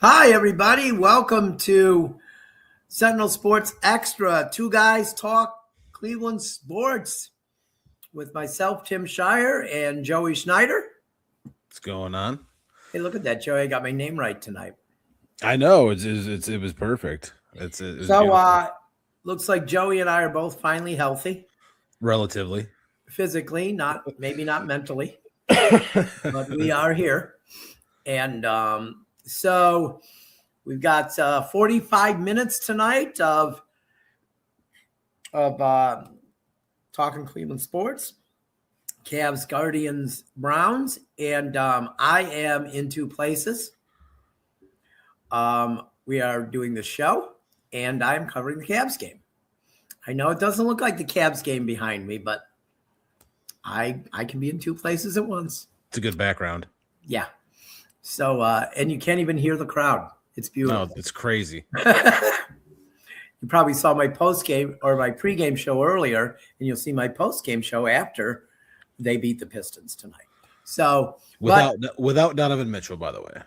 Hi, everybody. Welcome to Sentinel Sports Extra. Two guys talk Cleveland sports with myself, Tim Shirer, and Joey Schneider. What's going on? Hey, look at that, Joey. I got my name right tonight. I know it was perfect. Looks like Joey and I are both finally healthy. Relatively. Physically, maybe not mentally, but we are here. And so we've got 45 minutes tonight of talking Cleveland sports, Cavs, Guardians, Browns, and I am in two places. We are doing the show, and I'm covering the Cavs game. I know it doesn't look like the Cavs game behind me, but I can be in two places at once. It's a good background. Yeah. So, and you can't even hear the crowd. It's beautiful. No, it's crazy. You probably saw my post-game or my pregame show earlier, and you'll see my post-game show after they beat the Pistons tonight. So without Donovan Mitchell, by the way.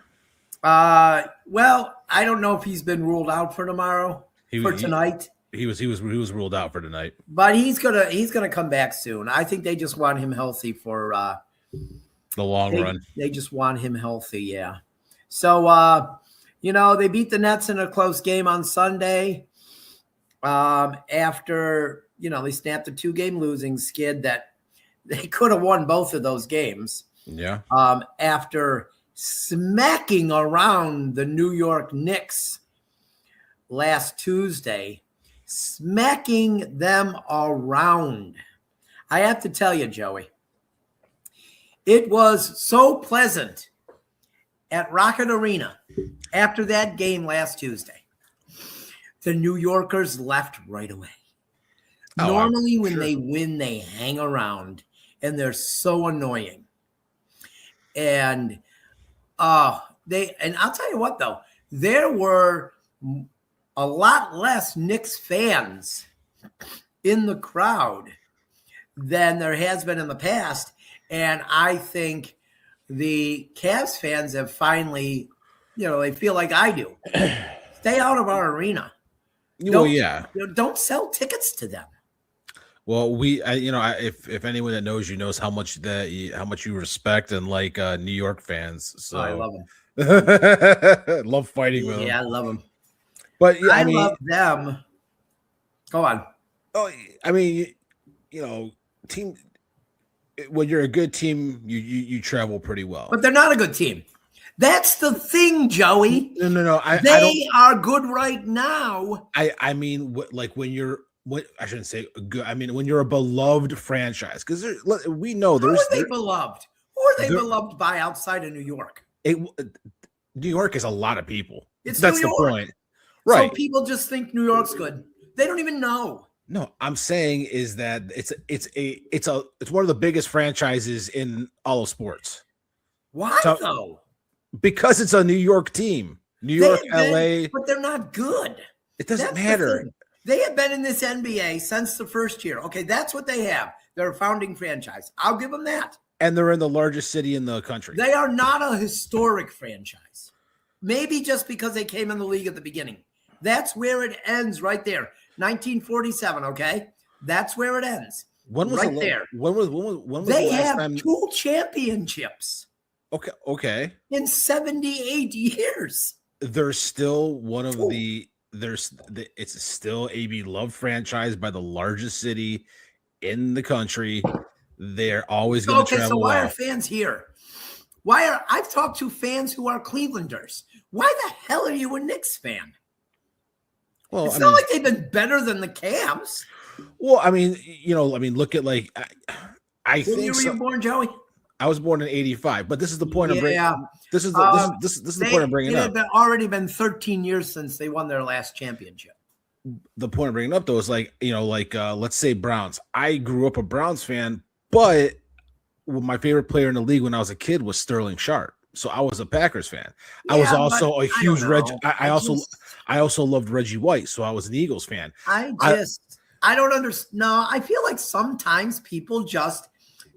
Well, I don't know if he's been ruled out for tomorrow tonight. He was ruled out for tonight. But he's gonna come back soon. I think they just want him healthy for the long run. They just want him healthy, yeah. So they beat the Nets in a close game on Sunday. After they snapped a 2-game losing skid that they could have won both of those games. Yeah. After smacking around the New York Knicks last Tuesday, smacking them around. I have to tell you, Joey, it was so pleasant at Rocket Arena after that game last Tuesday. The New Yorkers left right away. Normally, when they win, they hang around, and they're so annoying. And I'll tell you what, though, there were a lot less Knicks fans in the crowd than there has been in the past. And I think the Cavs fans have finally, they feel like I do. Stay out of our arena. Don't sell tickets to them. Well, if anyone that knows you knows how much you respect and like New York fans. So I love them. Love fighting with them. Yeah, I love them. But I love them. Go on. Oh, I mean, team. When you're a good team, you travel pretty well. But they're not a good team. That's the thing, Joey. No. They are good right now. I mean, when you're. I shouldn't say good. I mean, when you're a beloved franchise, because we know there's. Who are they beloved? Who are they beloved by outside of New York? New York is a lot of people. That's the point, right? So people just think New York's good. They don't even know. No, I'm saying is that it's one of the biggest franchises in all of sports. Why though? Because it's a New York team. New York, LA. But they're not good. It doesn't matter. They have been in this NBA since the first year. Okay, that's what they have. They're a founding franchise. I'll give them that. And they're in the largest city in the country. They are not a historic franchise. Maybe just because they came in the league at the beginning. That's where it ends right there. 1947, okay? That's where it ends. When was right there? When was they the last have time? 2 championships. Okay. In 78 years. There's still one of the it's still a beloved franchise by the largest city in the country. They're always going to travel. So why are fans here? I've talked to fans who are Clevelanders. Why the hell are you a Knicks fan? Well, it's not like they've been better than the Cavs. Well, look at I think. When were you born, Joey? I was born in '85, but this is the point I'm bringing. This is the point I'm bringing up. It had already been 13 years since they won their last championship. The point I'm bringing up though is let's say Browns. I grew up a Browns fan, but my favorite player in the league when I was a kid was Sterling Sharp. So I was a Packers fan. I was also a huge I also loved Reggie White, so I was an Eagles fan. I don't understand. No, I feel like sometimes people just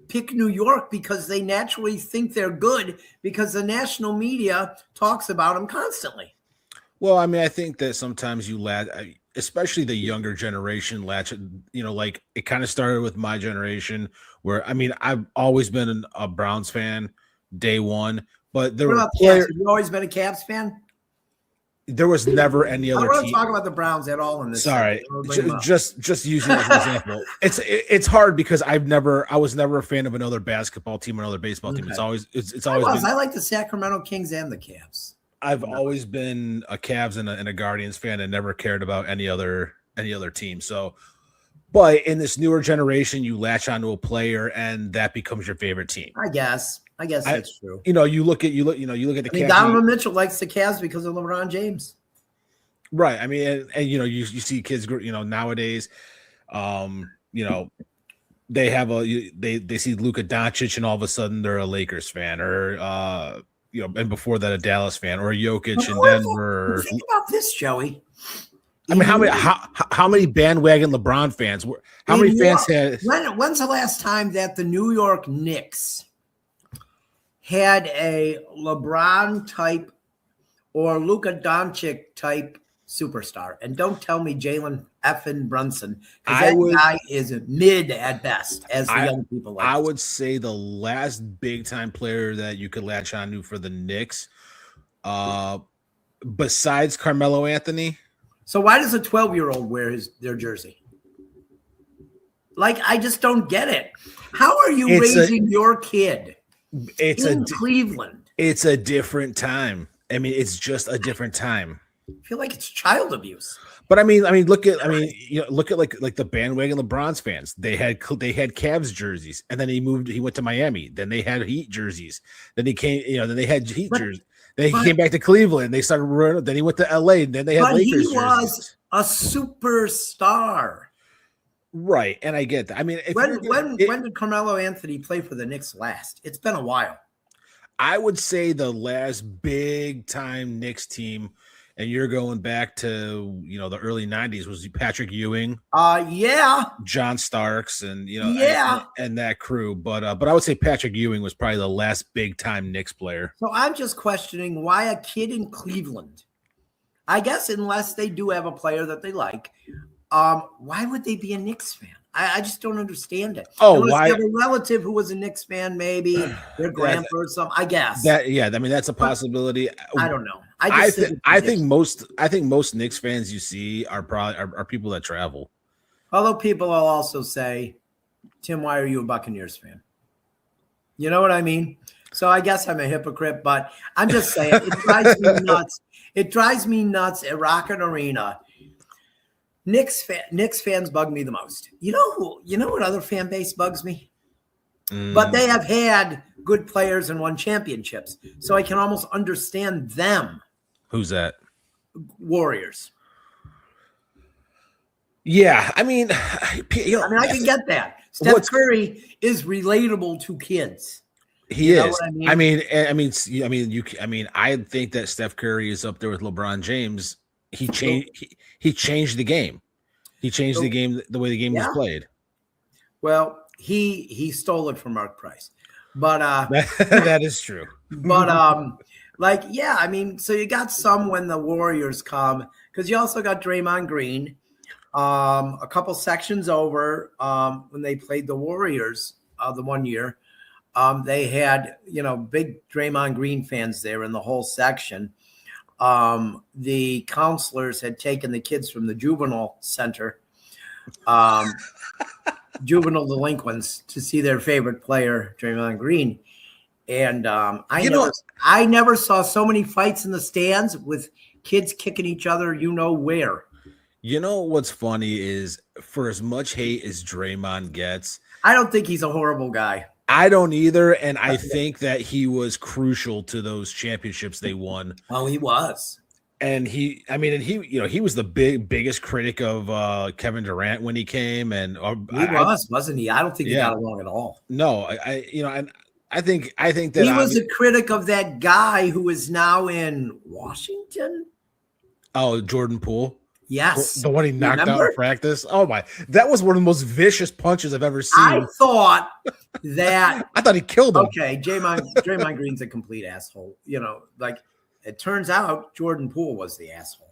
pick New York because they naturally think they're good because the national media talks about them constantly. Well, I mean, I think that sometimes you latch, especially the younger generation latch, like it kind of started with my generation where, I mean, I've always been a Browns fan day one, but there What were about the Cavs? Have you always been a Cavs fan? there was never any I other don't want to team. talk about the Browns at all in this. Sorry, just using it as an example. It's hard because I was never a fan of another basketball team or another baseball team. It's always I like the Sacramento Kings and the Cavs. I've always been a Cavs and a Guardians fan and never cared about any other team. So, but in this newer generation, you latch onto a player and that becomes your favorite team. I guess that's true. You look at the Cavs. Donovan Mitchell likes the Cavs because of LeBron James. Right. I mean, and you see kids, nowadays, they have they see Luka Doncic and all of a sudden they're a Lakers fan or and before that a Dallas fan or a Jokic in Denver. Think about this, Joey. I mean, how many bandwagon LeBron fans were? How many fans had? When's the last time that the New York Knicks had a LeBron type or Luka Doncic type superstar? And don't tell me Jalen effing Brunson, because that guy is mid at best, as the young people like. I would say the last big time player that you could latch on to for the Knicks, besides Carmelo Anthony. So why does a 12-year-old wear their jersey? Like, I just don't get it. How are you raising your kid in Cleveland? It's a different time. I mean, it's just a different time. I feel like it's child abuse. But I mean, look at like the bandwagon LeBron's fans. They had Cavs jerseys, and then he went to Miami. Then they had Heat jerseys. Then he came, then they had Heat jerseys. Then he came back to Cleveland. They started running. Then he went to LA. Then they had Lakers jerseys. He was a superstar. Right, and I get that. I mean, when did Carmelo Anthony play for the Knicks last? It's been a while. I would say the last big time Knicks team, and you're going back to the early '90s, was Patrick Ewing. Yeah. John Starks, and and that crew. But I would say Patrick Ewing was probably the last big time Knicks player. So I'm just questioning why a kid in Cleveland. I guess unless they do have a player that they like. Why would they be a Knicks fan? I just don't understand it. Unless why? They have a relative who was a Knicks fan, maybe their grandpa or something. I guess I mean, that's a possibility. I don't know. I think most Knicks fans you see are probably people that travel. Although people will also say, Tim, why are you a Buccaneers fan? You know what I mean? So I guess I'm a hypocrite, but I'm just saying it drives me nuts. It drives me nuts at Rocket Arena. Knicks fans bug me the most. You know what other fan base bugs me? But they have had good players and won championships. So I can almost understand them. Who's that? Warriors. Yeah, I mean, I can get that. Steph Curry is relatable to kids. He is. I mean, I think that Steph Curry is up there with LeBron James. He changed the game. He changed the game, the way the game was played. Well, he stole it from Mark Price, but that is true. But so you got some when the Warriors come, because you also got Draymond Green, a couple sections over when they played the Warriors the one year. They had big Draymond Green fans there in the whole section. The counselors had taken the kids from the juvenile center, juvenile delinquents, to see their favorite player, Draymond Green. And I never saw so many fights in the stands with kids kicking each other. Where? You know what's funny is, for as much hate as Draymond gets, I don't think he's a horrible guy. I don't either, and I think that he was crucial to those championships they won. Oh, he was. And he was the biggest critic of Kevin Durant when he came, and wasn't he? I don't think he got along at all. No, I think that he was a critic of that guy who is now in Washington. Oh, Jordan Poole. Yes. The one he knocked out in Remember? practice. Oh my! That was one of the most vicious punches I've ever seen. I thought that. I thought he killed him. Okay, Draymond Green's a complete asshole. Like it turns out Jordan Poole was the asshole.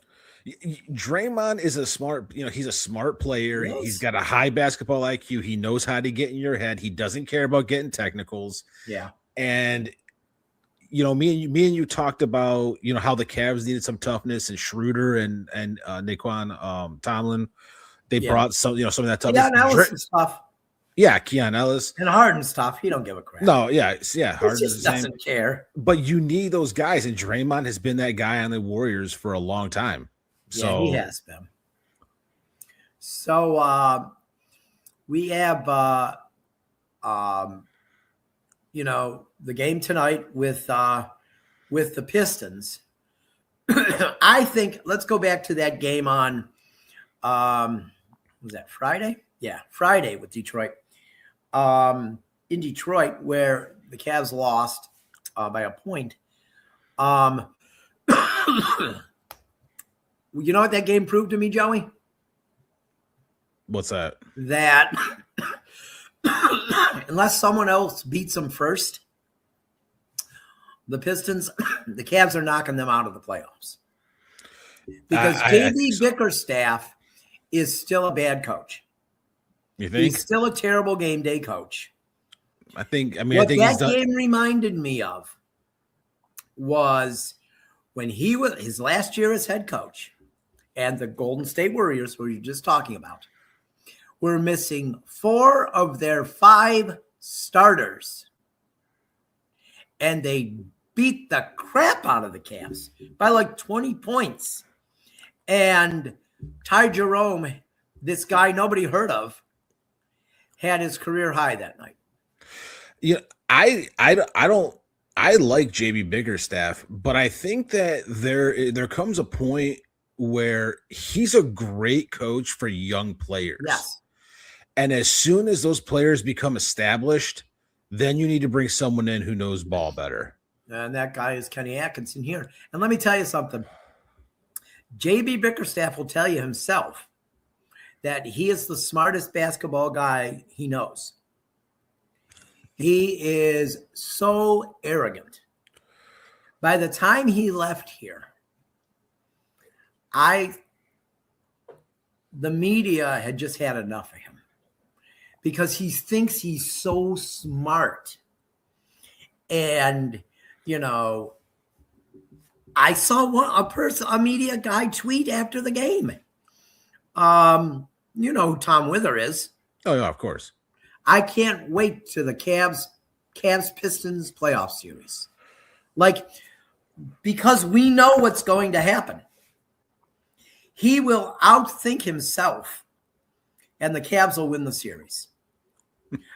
Draymond is a smart, he's a smart player. Yes. He's got a high basketball IQ. He knows how to get in your head. He doesn't care about getting technicals. Yeah. And me and you talked about, how the Cavs needed some toughness, and Schroeder and Naquan Tomlin, they brought some of that toughness. Yeah, Ellis and stuff. Yeah, Keon Ellis and Harden stuff. He don't give a crap. No, yeah. Harden just doesn't care. But you need those guys, and Draymond has been that guy on the Warriors for a long time. So he has been. So we have the game tonight with the Pistons. I think let's go back to that game on was that Friday? Yeah, Friday with Detroit. In Detroit, where the Cavs lost by a point. You know what that game proved to me, Joey? What's that? That unless someone else beats them first, the Pistons, the Cavs are knocking them out of the playoffs. Because J.B. Bickerstaff is still a bad coach. You think? He's still a terrible game day coach. I think that game reminded me of was when he was his last year as head coach, and the Golden State Warriors, who you're just talking about, were missing 4 of their 5 starters. And they beat the crap out of the Cavs by like 20 points. And Ty Jerome, this guy nobody heard of, had his career high that night. Yeah, I like JB Bickerstaff, but I think that there comes a point where he's a great coach for young players. Yes. And as soon as those players become established, then you need to bring someone in who knows ball better. And that guy is Kenny Atkinson here. And let me tell you something. JB Bickerstaff will tell you himself that he is the smartest basketball guy he knows. He is so arrogant. By the time he left here, the media had just had enough of him because he thinks he's so smart. And, I saw a media guy tweet after the game. You know who Tom Wither is. Oh, yeah, of course. I can't wait to the Cavs Pistons playoff series. Because we know what's going to happen. He will outthink himself, and the Cavs will win the series.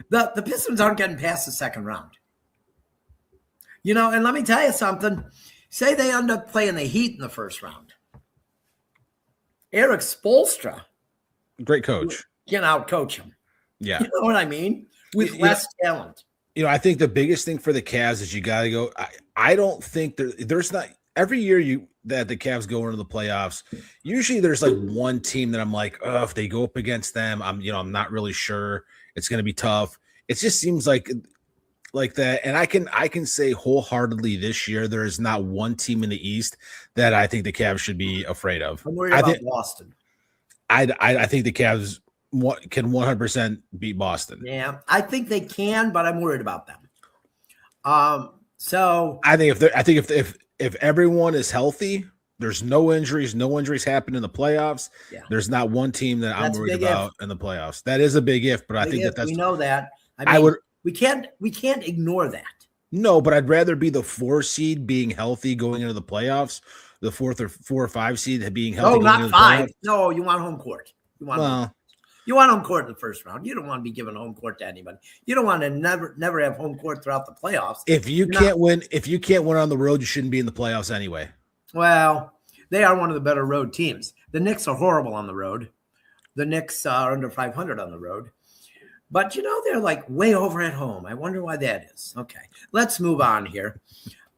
The Pistons aren't getting past the second round. And let me tell you something. Say they end up playing the Heat in the first round. Eric Spoelstra. Great coach. Can outcoach him. Yeah. You know what I mean? With less talent. I think the biggest thing for the Cavs is you got to go. I don't think there's not every year that the Cavs go into the playoffs. Usually there's like one team that I'm like, oh, if they go up against them, I'm not really sure. It's going to be tough. It just seems like that. And I can say wholeheartedly this year, there is not one team in the East that I think the Cavs should be afraid of. I'm worried about Boston. I think the Cavs can 100% beat Boston. Yeah, I think they can, but I'm worried about them. So I think if everyone is healthy, there's no injuries happen in the playoffs. Yeah. There's not one team that I'm worried about in the playoffs. That is a big if, but I think that's we know that. We can't ignore that. No, but I'd rather be the 4 seed being healthy going into the playoffs, the 4 or 5 seed being healthy. No, not 5. No, you want home court. You want home court in the first round. You don't want to be giving home court to anybody. You don't want to never have home court throughout the playoffs. If you can't win on the road, you shouldn't be in the playoffs anyway. Well, they are one of the better road teams. The Knicks are horrible on the road. The Knicks are under 500 on the road. But, they're like way over at home. I wonder why that is. Okay, let's move on here.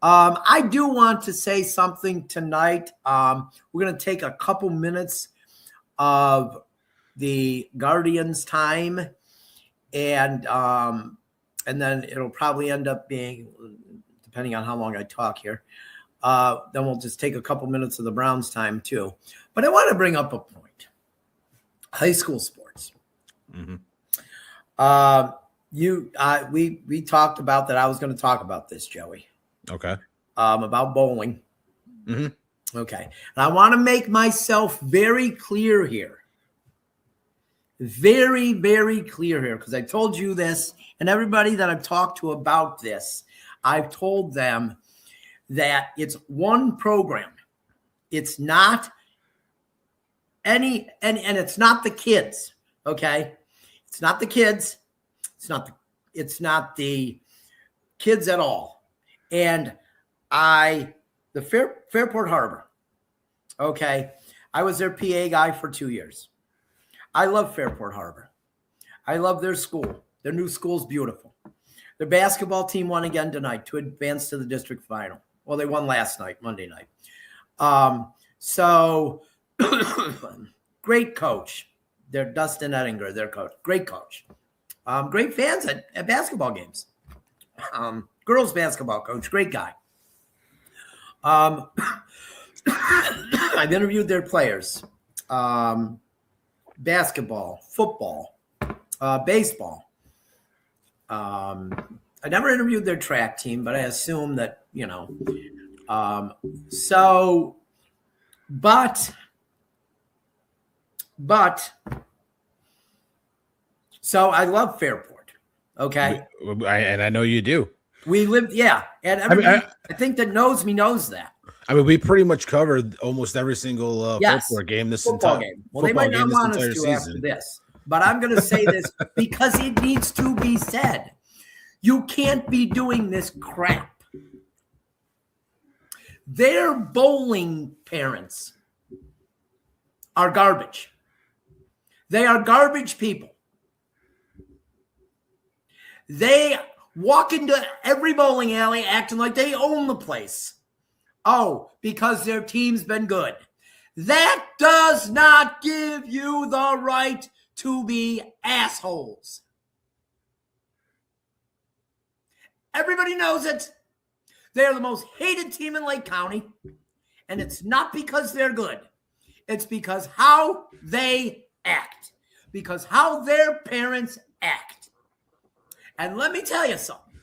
I do want to say something tonight. We're going to take a couple minutes of the Guardians' time, and then it'll probably end up being, depending on how long I talk here, then we'll just take a couple minutes of the Browns' time too. But I want to bring up a point: high school sports. Mm-hmm. We talked about that. I was going to talk about this, Joey. Okay. About bowling. Mm-hmm. Okay. And I want to make myself very clear here. Very, very clear here, because I told you this, and everybody that I've talked to about this, I've told them that it's one program. It's not any, and it's not the kids. Okay. It's not the kids. It's not the kids at all. And the Fairport Harbor. Okay. I was their PA guy for 2 years. I love Fairport Harbor. I love their school. Their new school's beautiful. Their basketball team won again tonight to advance to the district final. Well, they won last night, Monday night. So great coach. They're Dustin Ettinger, their coach. Great coach. Great fans at basketball games. Girls basketball coach, great guy. I've interviewed their players. Basketball, football, baseball. I never interviewed their track team, but I assume that, so I love Fairport. Okay. And I know you do. We lived, yeah. And everybody, I think that knows me knows that. I mean, we pretty much covered almost every single Fairport game this football entire game. Well, they might not want us to after this, but I'm going to say this because it needs to be said. You can't be doing this crap. Their bowling parents are garbage. They are garbage people. They walk into every bowling alley acting like they own the place. Oh, because their team's been good. That does not give you the right to be assholes. Everybody knows it. They're the most hated team in Lake County. And it's not because they're good. It's because how they act. Because how their parents act. And let me tell you something.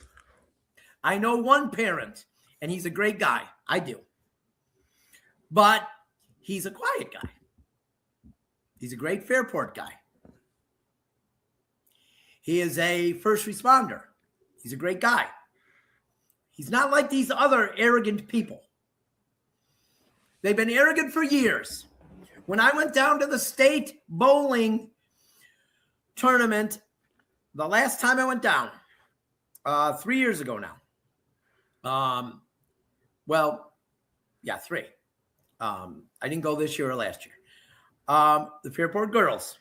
I know one parent, and he's a great guy. I do. But he's a quiet guy. He's a great Fairport guy. He is a first responder. He's a great guy. He's not like these other arrogant people. They've been arrogant for years. When I went down to the state bowling tournament, the last time I went down, 3 years ago now. 3. I didn't go this year or last year. The Fairport girls.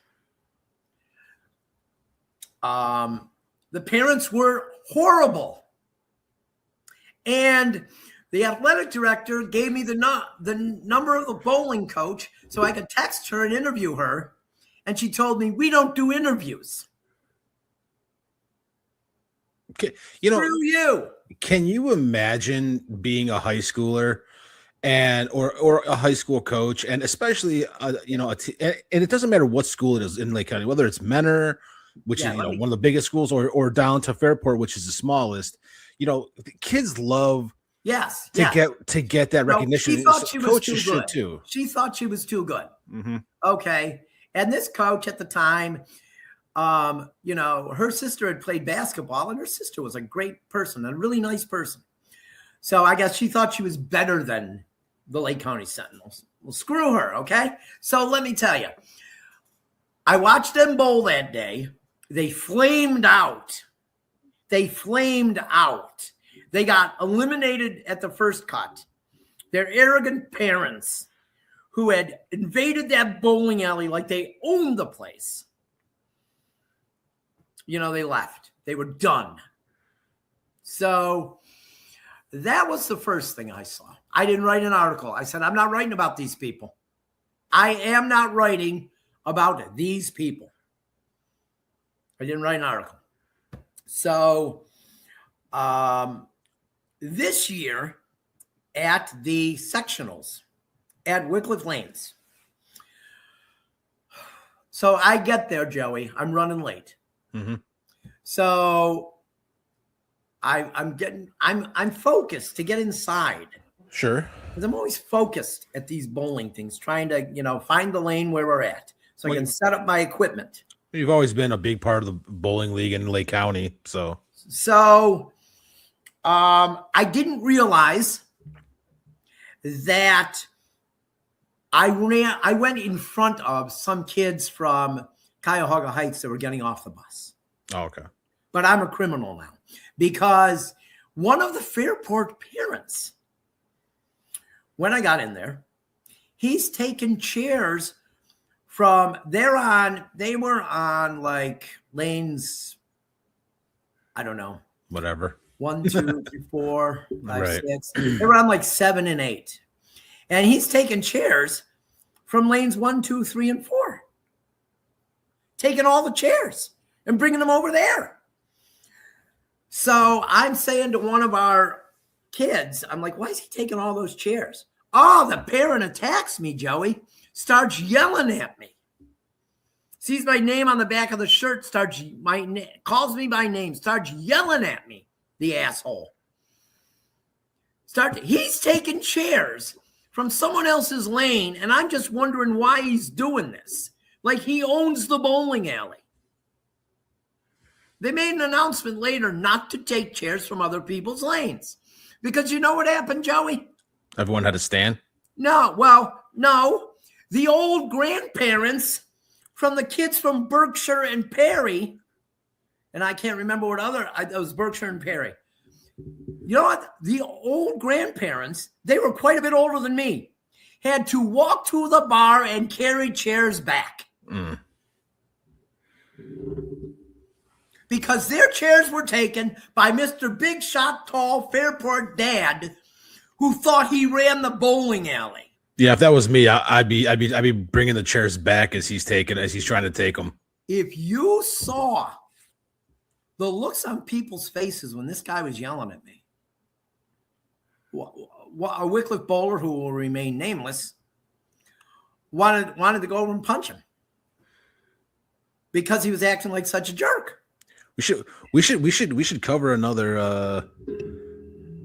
The parents were horrible. And the athletic director gave me the number of the bowling coach so I could text her and interview her. And she told me, we don't do interviews. Screw you. Can you imagine being a high schooler or a high school coach, and especially and it doesn't matter what school it is in Lake County, whether it's Menor, which is one of the biggest schools, or down to Fairport, which is the smallest. The kids love to get that recognition. She thought she was too good. Too. She thought she was too good. Mm-hmm. Okay, and this coach at the time. Her sister had played basketball, and her sister was a great person, a really nice person. So I guess she thought she was better than the Lake County Sentinels. Well, screw her, okay? So let me tell you, I watched them bowl that day. They flamed out. They got eliminated at the first cut. Their arrogant parents who had invaded that bowling alley like they owned the place. They left. They were done. So that was the first thing I saw. I didn't write an article. I said, I'm not writing about these people. I am not writing about these people. I didn't write an article. So this year at the sectionals at Wycliffe Lanes. So I get there, Joey. I'm running late. Mm-hmm. So I'm focused to get inside. Sure. Because I'm always focused at these bowling things, trying to, find the lane where we're at so I can set up my equipment. You've always been a big part of the bowling league in Lake County. So I didn't realize that I went in front of some kids from Cuyahoga Heights that were getting off the bus. Oh, okay. But I'm a criminal now because one of the Fairport parents, when I got in there, he's taken chairs from they were on like lanes, I don't know. Whatever. 1, 2, 3, 4, 5, Right. 6. They were on like 7 and 8. And he's taken chairs from lanes 1, 2, 3, and 4. Taking all the chairs and bringing them over there. So I'm saying to one of our kids, I'm like, why is he taking all those chairs? Oh, the parent attacks me, Joey. Starts yelling at me. Sees my name on the back of the shirt, calls me by name, starts yelling at me, the asshole. He's taking chairs from someone else's lane, and I'm just wondering why he's doing this. Like he owns the bowling alley. They made an announcement later not to take chairs from other people's lanes. Because you know what happened, Joey? Everyone had to stand? No. The old grandparents from the kids from Berkshire and Perry, and I can't remember it was Berkshire and Perry. You know what? The old grandparents, they were quite a bit older than me, had to walk to the bar and carry chairs back. Mm. Because their chairs were taken by Mr. Big Shot Tall Fairport Dad, who thought he ran the bowling alley. Yeah, if that was me, I'd be bringing the chairs back as he's trying to take them. If you saw the looks on people's faces when this guy was yelling at me, a Wycliffe bowler who will remain nameless wanted to go over and punch him because he was acting like such a jerk. We should cover another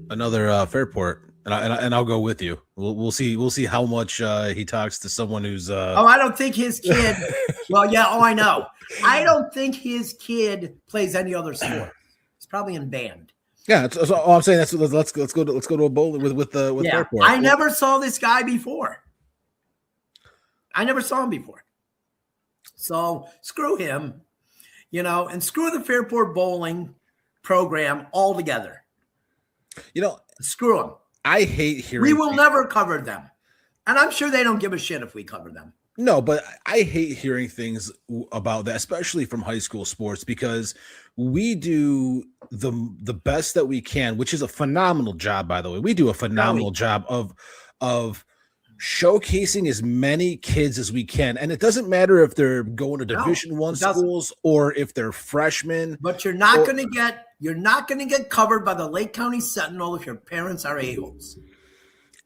Fairport. And I'll go with you. We'll see how much he talks to someone who's. I don't think his kid. Well, yeah. Oh, I know. I don't think his kid plays any other sport. He's probably in band. Yeah, that's all I'm saying. Let's go to a bowling with Fairport. I never saw this guy before. So screw him, and screw the Fairport bowling program altogether. Screw him. I hate hearing. We will never cover them. And I'm sure they don't give a shit if we cover them. No, but I hate hearing things about that, especially from high school sports, because we do the best that we can, which is a phenomenal job, by the way. We do a phenomenal job of showcasing as many kids as we can. And it doesn't matter if they're going to Division I schools or if they're freshmen. But you're not going to get covered by the Lake County Sentinel if your parents are a-holes.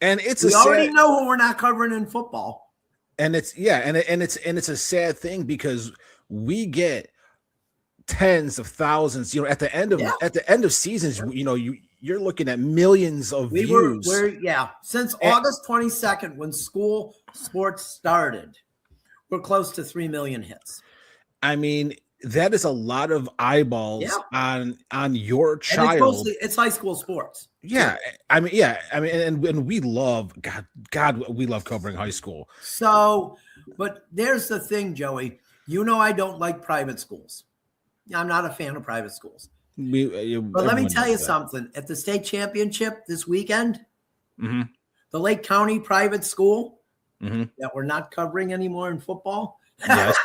And we already know who we're not covering in football. And it's a sad thing because we get tens of thousands, at the end of seasons, you're looking at millions of views. Since August 22nd, when school sports started, we're close to 3 million hits. I mean, that is a lot of eyeballs on your child. And it's high school sports. Yeah. I mean, and we love God, we love covering high school. So, but there's the thing, Joey. I don't like private schools. I'm not a fan of private schools. But let me tell you something. At the state championship this weekend, mm-hmm. the Lake County private school that we're not covering anymore in football. Yes.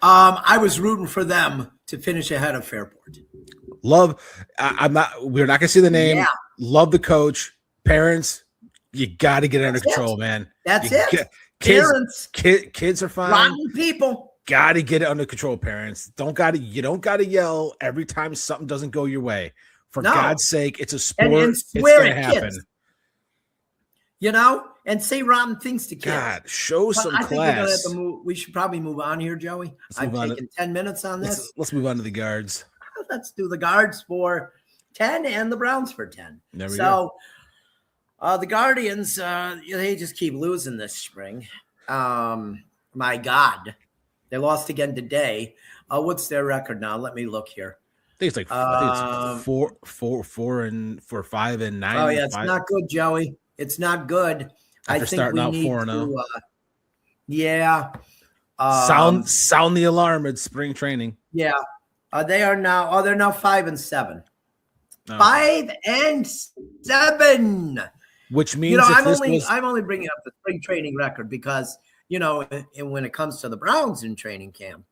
I was rooting for them to finish ahead of Fairport. We're not going to see the name. Yeah. Love the coach. Parents, you got to get it under control, man. That's it. Kids are fine. Rotten people. Got to get it under control, parents. You don't got to yell every time something doesn't go your way. For God's sake, it's a sport. And swear it's going to happen. Kids. And say rotten things to kids. God, show some class. Think we're gonna have to move. We should probably move on here, Joey. I've taken 10 minutes on this. Let's move on to the guards. Let's do the guards for 10 and the Browns for 10. There we go. The Guardians, they just keep losing this spring. My God, they lost again today. What's their record now? Let me look here. I think it's 5 and 9. Oh yeah, it's not good, Joey. It's not good. After starting out 4-0. Yeah. Sound the alarm at spring training. Yeah. They are now. Oh, they're now 5 and 7. 5 and 7. Which means I'm only bringing up the spring training record because and when it comes to the Browns in training camp,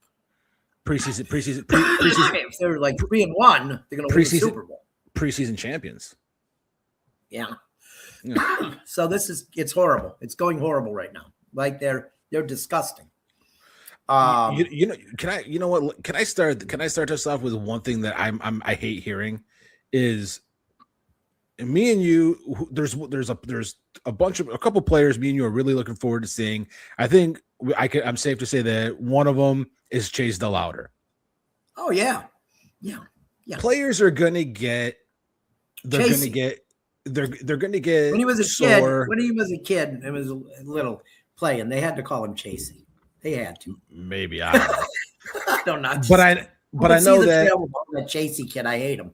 preseason. If they're like 3 and 1, they're going to win the Super Bowl. Preseason champions. Yeah. So it's horrible. It's going horrible right now. Like they're disgusting. Can I start this off with one thing that I hate hearing is me and you. There's a couple players me and you are really looking forward to seeing. I think I'm safe to say that one of them is Chase DeLauder. Oh yeah. Players are gonna get. They're gonna get. They're going to get when he was a kid, it was a little play, and they had to call him Chasey. They had to. Maybe I don't know. I don't know. But I know that Chasey kid. I hate him.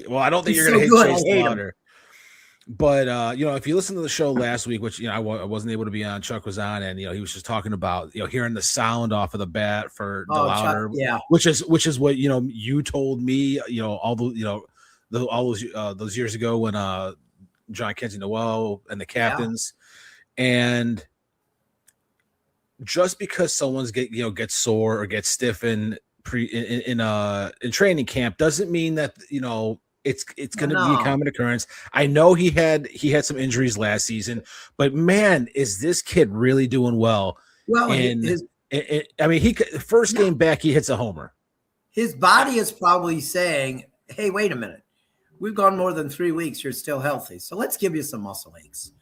Well, I don't think you're going to hate Chase DeLauder. But if you listen to the show last week, which I wasn't able to be on, Chuck was on, and he was just talking about hearing the sound off of the bat for DeLauder, which is what you told me, all those years ago when John Kenzie Noel and the captains, and just because someone's gets sore or gets stiff in training camp doesn't mean that it's going to be a common occurrence. I know he had some injuries last season, but man, is this kid really doing well? Well, first game back, he hits a homer. His body is probably saying, "Hey, wait a minute. We've gone more than 3 weeks. You're still healthy. So let's give you some muscle aches."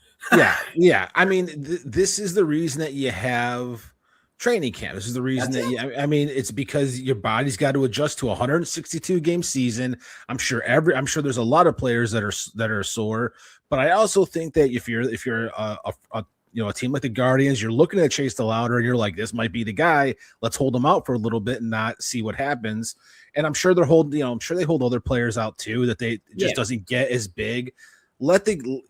Yeah. I mean, this is the reason that you have training camp. This is the reason it's because your body's got to adjust to a 162 game season. I'm sure there's a lot of players that are sore, but I also think that if you're a team like the Guardians, you're looking at Chase DeLauder and you're like, this might be the guy. Let's hold him out for a little bit and not see what happens. And I'm sure they hold other players out too that they just doesn't get as big. Let people.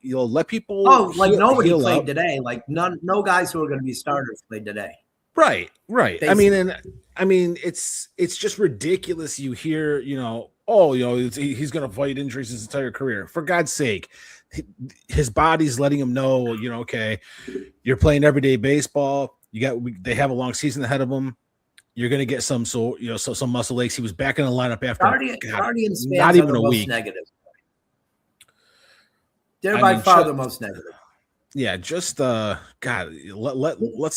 Oh, like nobody played today. Like no guys who are going to be starters played today. Right. Basically. I mean, it's just ridiculous. You hear, he's going to fight injuries his entire career. For God's sake, his body's letting him know, okay, you're playing everyday baseball. They have a long season ahead of them. You're going to get some muscle aches. He was back in the lineup after Guardians not even a week. Negative. They're by far the most negative. Yeah, just let's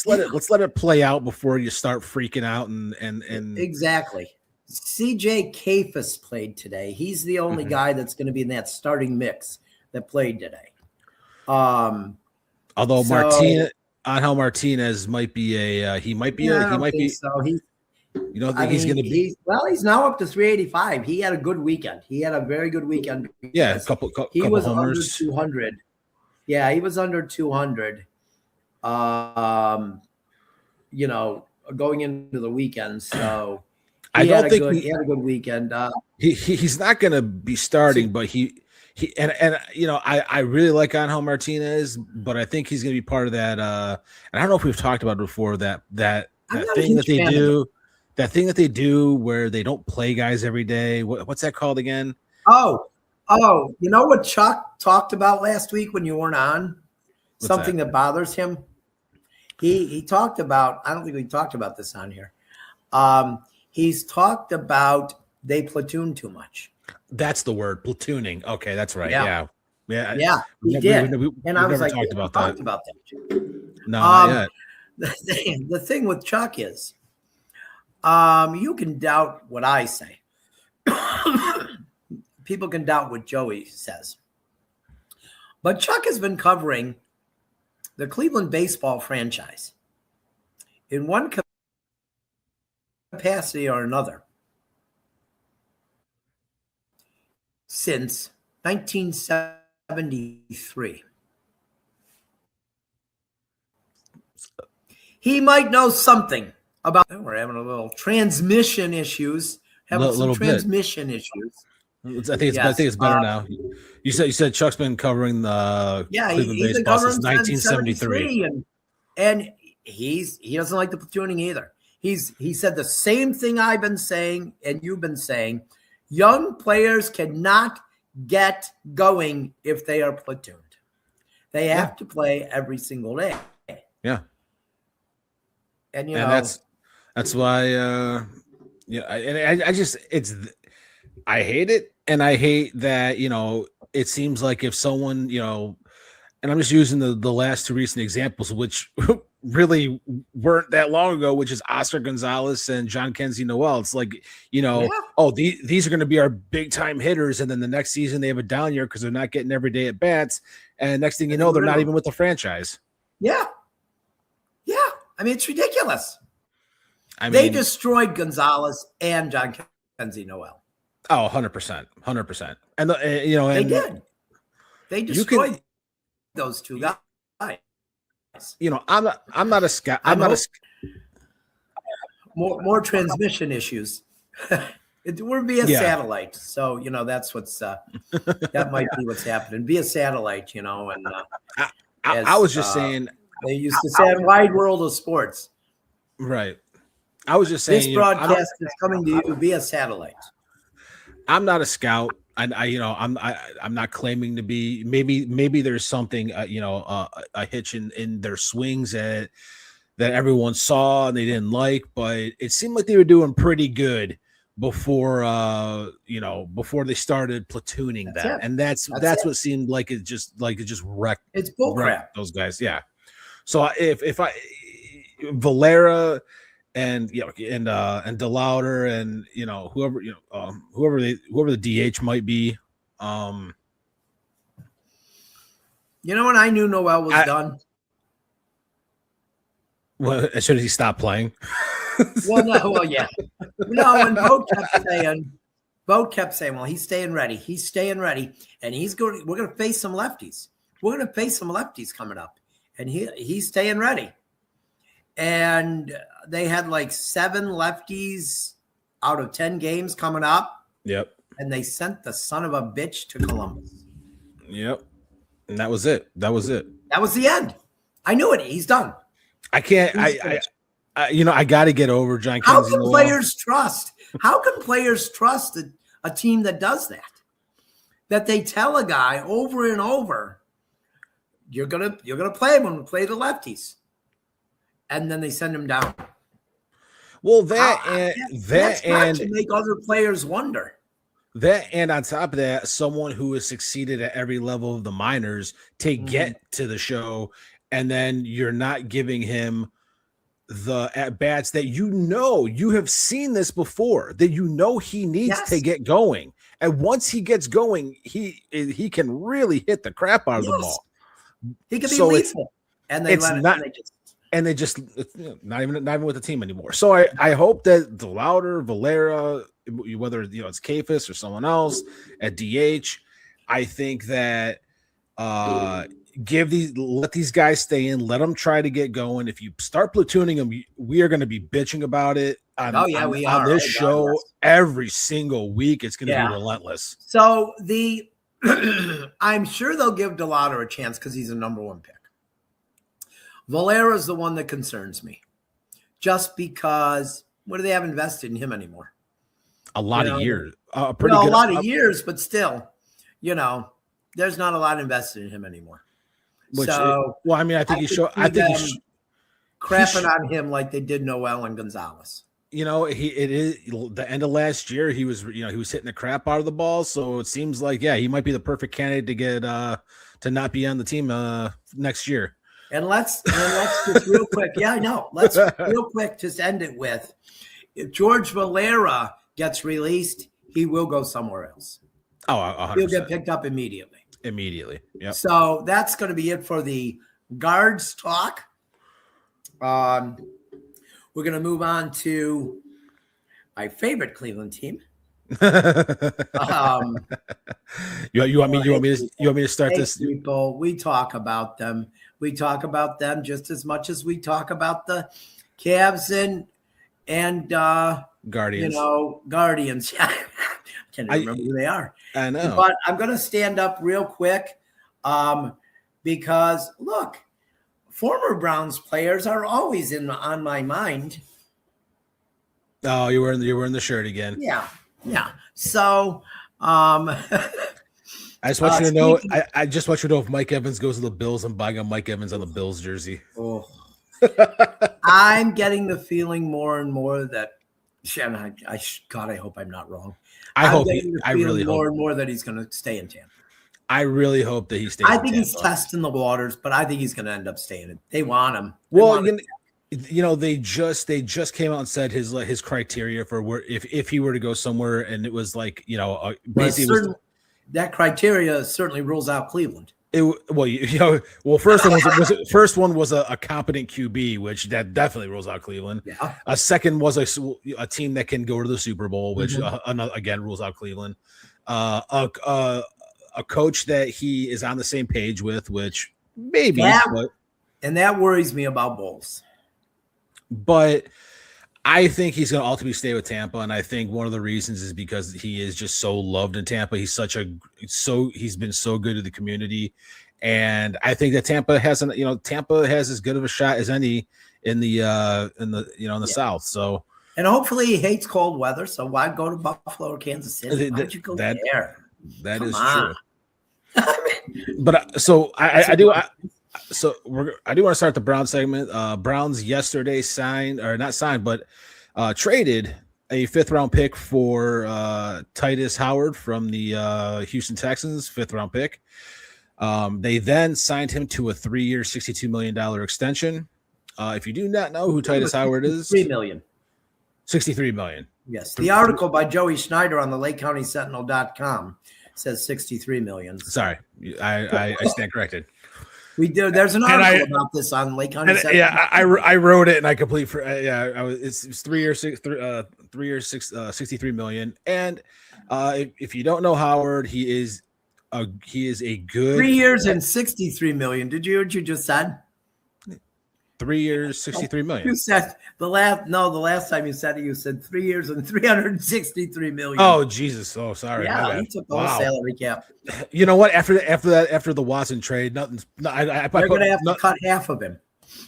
let it play out before you start freaking out and exactly. CJ Kafis played today. He's the only guy that's going to be in that starting mix that played today. Although Angel Martinez might be he's going to be. He's now up to 385. He had a good weekend. He had a very good weekend. Yeah, a couple was homers. Under 200. Yeah, he was under 200. Going into the weekend. So he had a good weekend. He's not going to be starting, but I really like Angel Martinez, but I think he's going to be part of that. And I don't know if we've talked about it before, that thing that they do. That thing that they do where they don't play guys every day. What's that called again? Oh, you know what Chuck talked about last week when you weren't on? Something that bothers him. He talked about, I don't think we talked about this on here. He's talked about they platoon too much. That's the word, platooning. Okay, that's right. Yeah. Yeah, Yeah, he did. And I was like, talked about that. No, not yet. The thing with Chuck is, you can doubt what I say. People can doubt what Joey says. But Chuck has been covering the Cleveland baseball franchise in one capacity or another since 1973. He might know something about. We're having a little transmission issues. Having some transmission issues. I think it's better now. You said Chuck's been covering the Cleveland baseball since 1973, and he doesn't like the platooning either. He said the same thing I've been saying and you've been saying. Young players cannot get going if they are platooned. They have to play every single day. Yeah. And that's why I hate it, and I hate that it seems like if someone and I'm just using the last two recent examples, which really weren't that long ago, which is Oscar Gonzalez and John Kenzie Noel. It's like these are going to be our big time hitters, and then the next season they have a down year because they're not getting every day at bats, and next thing you know they're not even with the franchise. Yeah. I mean, it's ridiculous. They destroyed Gonzalez and John Kenzie Noel. Oh, 100%. And they did. They destroyed those two guys. I'm not a scout. More transmission issues. We're via satellite, so that's what's that might be what's happening via satellite. And I was just saying. They used to say wide world of sports. Right. I was just saying this broadcast is coming to you via satellite. I'm not a scout. I'm not claiming to be. Maybe there's something a hitch in their swings that everyone saw and they didn't like, but it seemed like they were doing pretty good before they started platooning that. And that's what seemed like it just wrecked. It's bullcrap. Those guys. Yeah. So if Valera and DeLauder and whoever the DH might be, when I knew Noel was done. Well, as soon as he stopped playing. Yeah. No, and Vogt kept saying, well, he's staying ready, and we're gonna face some lefties. We're gonna face some lefties coming up. And he's staying ready. And they had like 7 lefties out of 10 games coming up. Yep. And they sent the son of a bitch to Columbus. Yep. And that was it. That was the end. I knew it. He's done. I can't. I got to get over John Kenzie. How can players trust? How can players trust a team that does that? That they tell a guy over and over, You're gonna play him when we play the lefties, and then they send him down. Well, to make other players wonder. That, and on top of that, someone who has succeeded at every level of the minors to get to the show, and then you're not giving him the at bats that you have seen this before, that he needs to get going, and once he gets going, he can really hit the crap out of the ball. He could be lethal, and they not even with the team anymore. So I hope that DeLauder, Valera, whether it's Kafis or someone else at DH, I think that let these guys stay in, let them try to get going. If you start platooning them, we are going to be bitching about it on this show every single week. It's going to be relentless. So I'm sure they'll give DeLauder a chance because he's a number 1 pick. Valera is the one that concerns me, just because what do they have invested in him anymore? A lot of years, a lot of years, but still, there's not a lot invested in him anymore. I think he showed. I think crapping on him like they did Noel and Gonzalez. it is the end of last year. He was hitting the crap out of the ball. So it seems like, he might be the perfect candidate to get to not be on the team next year. And let's just real quick. Yeah, I know. Let's real quick just end it with, if George Valera gets released, he will go somewhere else. Oh, 100%. He'll get picked up immediately. Yep. So that's going to be it for the guards talk. We're going to move on to my favorite Cleveland team. You want me to start this? People, we talk about them. We talk about them just as much as we talk about the Cavs and Guardians. Guardians. I can't even remember who they are. I know. But I'm going to stand up real quick because, look, former Browns players are always on my mind. Oh, you were in the shirt again. Yeah. So, I just want you to know. I just want you to know if Mike Evans goes to the Bills, I'm buying a Mike Evans on the Bills jersey. Oh. I'm getting the feeling more and more that, God, I hope I'm not wrong. I really hope more and more that he's going to stay in Tampa. I really hope that he stays. I think he's testing the waters, but I think he's going to end up staying. They want him. They just came out and said his criteria for where if he were to go somewhere, and it was like that criteria certainly rules out Cleveland. First one was a competent QB, which that definitely rules out Cleveland. Yeah. A second was a team that can go to the Super Bowl, which again rules out Cleveland. A coach that he is on the same page with, which maybe, and that worries me about Bowles. But I think he's going to ultimately stay with Tampa, and I think one of the reasons is because he is just so loved in Tampa. He's been so good to the community, and I think that Tampa has as good of a shot as any in the South. So, and hopefully he hates cold weather. So why go to Buffalo or Kansas City? Why don't you go there? That is true. But so I do want to start the Browns segment. Browns yesterday traded a 5th round pick for Titus Howard from the Houston Texans, 5th round pick. They then signed him to a 3-year, $62 million extension. If you do not know who Titus Howard is, $63 million. $63 million. Yes. The article by Joey Schneider on the LakeCountySentinel.com says $63 million. Sorry, I stand corrected. We do. There's an article about this on Lake County. Yeah, I wrote it and I complete for it's 3 years, 63 million. And if you don't know Howard, he is a good 3 years and 63 million. Did you hear what you just said? 3 years, 63 million. You said the last time you said it, you said 3 years and 363 million. Oh Jesus! Oh, sorry. Yeah, he took the whole salary cap. You know what? After the Watson trade, nothing's. They're going to have to cut half of him.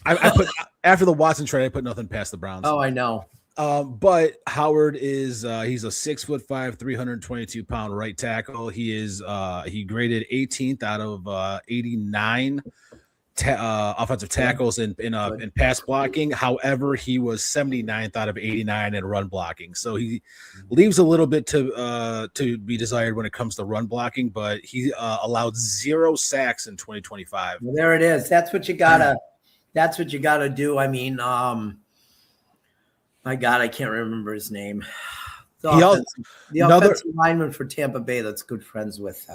I put after the Watson trade, I put nothing past the Browns. Oh, I know. But Howard is he's a 6'5", 322-pound right tackle. He graded 18th out of 89. Offensive tackles in pass blocking. However, he was 79th out of 89 in run blocking. So he leaves a little bit to be desired when it comes to run blocking, but he allowed 0 sacks in 2025. Well, there it is. That's what you gotta do. I mean, my God, I can't remember his name. The offensive lineman for Tampa Bay that's good friends with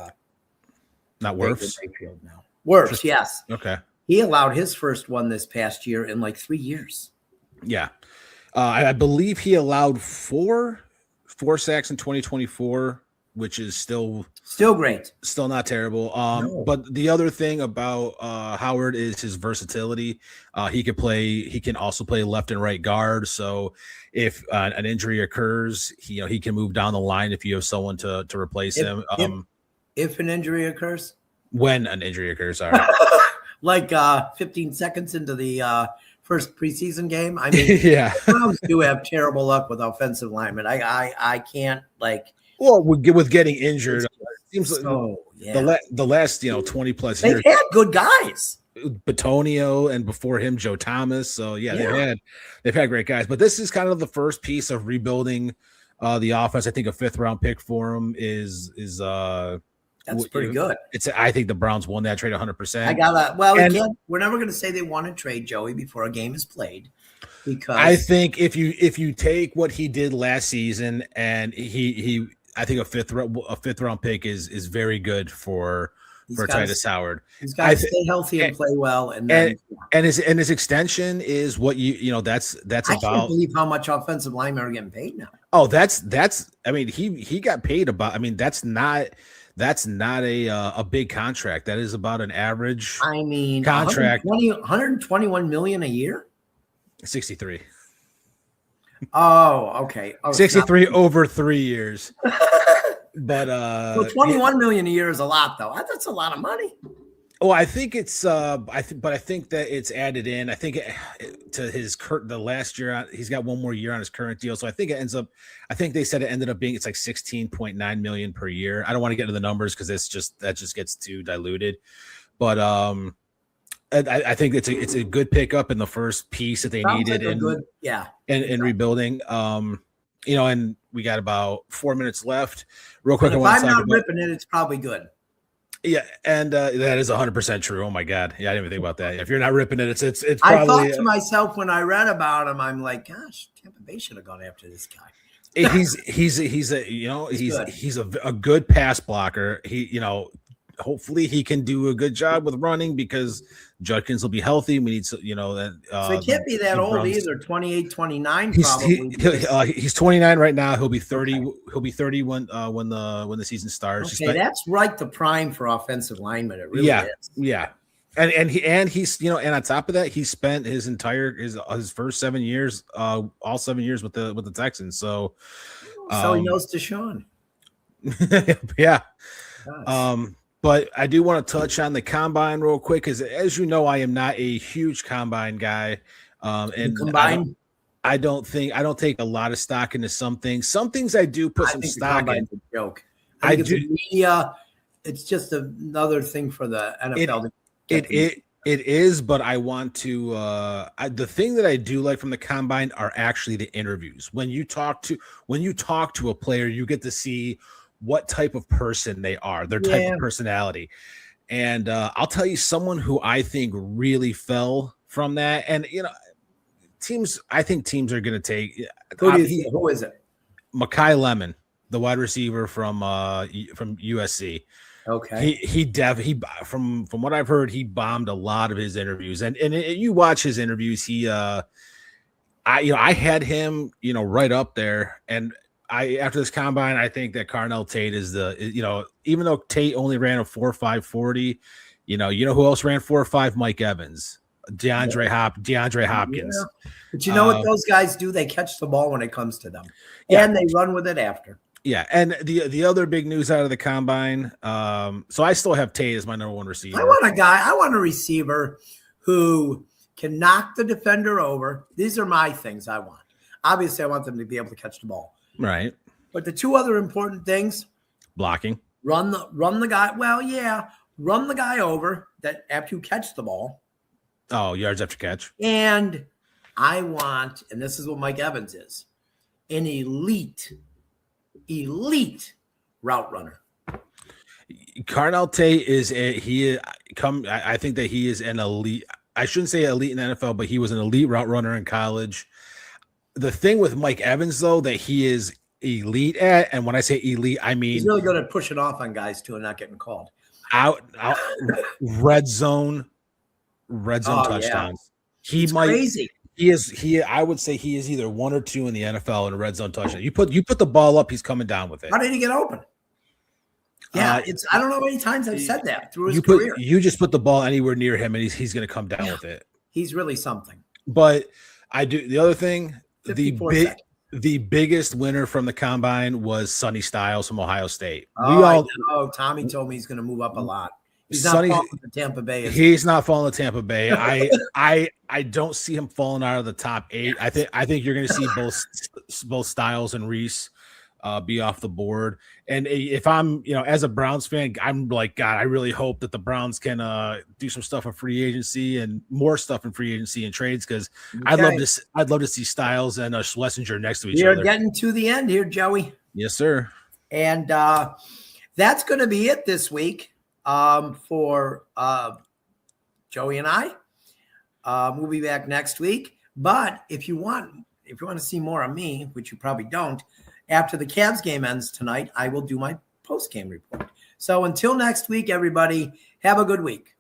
not Wirfs. Now. Wirfs, yes. Okay. He allowed his first one this past year in like 3 years. Yeah. I believe he allowed four sacks in 2024, which is still great. Still not terrible. No. But the other thing about Howard is his versatility. He can also play left and right guard. So if an injury occurs, he can move down the line if you have someone to replace him. If an injury occurs? When an injury occurs, sorry. Like 15 seconds into the first preseason game. I mean, yeah, Browns do have terrible luck with offensive linemen. I can't like. Well, with getting injured, it seems so, like the last 20 plus they've years had good guys. Batonio, and before him, Joe Thomas. So Yeah. they've had great guys. But this is kind of the first piece of rebuilding the offense. I think a 5th round pick for him is That's pretty good. I think the Browns won that trade 100%. We're never going to say they want to trade Joey before a game is played, because I think if you take what he did last season, and I think a fifth round pick is very good for Titus Howard. He's got to stay healthy and play well, and his extension is what that's I can't believe how much offensive linemen are getting paid now. Oh, that's I mean, he got paid about, I mean, that's not a big contract. That is about an average contract. 121 million a year. 63. Oh, okay. 63 over 3 years. But so 21 million a year is a lot, though. That's a lot of money. Well, I think it's I think that it's added in. I think to the last year, he's got one more year on his current deal. So I think they said it ended up being, it's like 16.9 million per year. I don't want to get into the numbers because that just gets too diluted. But I think it's a good pickup in the first piece that they needed in rebuilding. And we got about 4 minutes left. Real quick, if I'm not ripping it, it's probably good. Yeah, and that is 100% true. Oh my God, yeah, I didn't even think about that. If you're not ripping it, it's probably. I thought to myself when I read about him, I'm like, gosh, Tampa Bay should have gone after this guy. He's a good pass blocker. Hopefully he can do a good job with running because Judkins will be healthy. We need so he can't be that old either. 28, 29 probably. He's 29 right now. He'll be 30. He'll be 30 when the season starts. Okay, that's right. The prime for offensive linemen. It really is. Yeah. And he's and on top of that, he spent his first 7 years, all 7 years with the Texans. So he knows Deshaun. Yeah. Gosh. But I do want to touch on the combine real quick, because as you know, I am not a huge combine guy. And combine, I don't take a lot of stock into some things. Some things I do put some stock in. A joke. I think it's media. It's just another thing for the NFL. It is, but I want to. The thing that I do like from the combine are actually the interviews. When you talk to a player, you get to see what type of person they are, their type of personality. And I'll tell you someone who I think really fell from that. And, I think teams are going to take. Who is it? Mekhi Lemon, the wide receiver from USC. Okay. He from what I've heard, he bombed a lot of his interviews. And you watch his interviews, I had him, right up there. And after this combine, I think that Carnell Tate is even though Tate only ran a 4.5 40, you know who else ran 4.5? Mike Evans, DeAndre Hopkins. Yeah. But you know what those guys do? They catch the ball when it comes to them, and they run with it after. Yeah, and the other big news out of the combine. So I still have Tate as my number one receiver. I want a receiver who can knock the defender over. These are my things I want. Obviously, I want them to be able to catch the ball. Right. But the two other important things: blocking, run the guy. Well, yeah, run the guy over that after you catch the ball. Oh, yards after catch. And I want, and this is what Mike Evans is, an elite route runner. Carnell Tate I think that he is an elite. I shouldn't say elite in the NFL, but he was an elite route runner in college. The thing with Mike Evans, though, that he is elite at, and when I say elite, I mean he's really good at pushing off on guys too and not getting called. Out red zone touchdowns. Yeah. Crazy. I would say he is either 1 or 2 in the NFL in a red zone touchdown. You put the ball up, he's coming down with it. How did he get open? Yeah, I don't know how many times I've said that through his career. You just put the ball anywhere near him, and he's going to come down with it. He's really something. But I do the other thing. The biggest winner from the combine was Sonny Styles from Ohio State. Tommy told me he's going to move up a lot. He's not falling to Tampa Bay. He's not falling to Tampa Bay. I don't see him falling out of the top 8. I think you're going to see both Styles and Reese be off the board. And if I'm, as a Browns fan, I'm like, God, I really hope that the Browns can do some stuff in free agency and more stuff in free agency and trades, because I'd love to see Styles and Schlesinger next to each other. We're getting to the end here, Joey. Yes, sir. And that's going to be it this week for Joey and I. We'll be back next week. But if you want to see more of me, which you probably don't, after the Cavs game ends tonight, I will do my post-game report. So until next week, everybody, have a good week.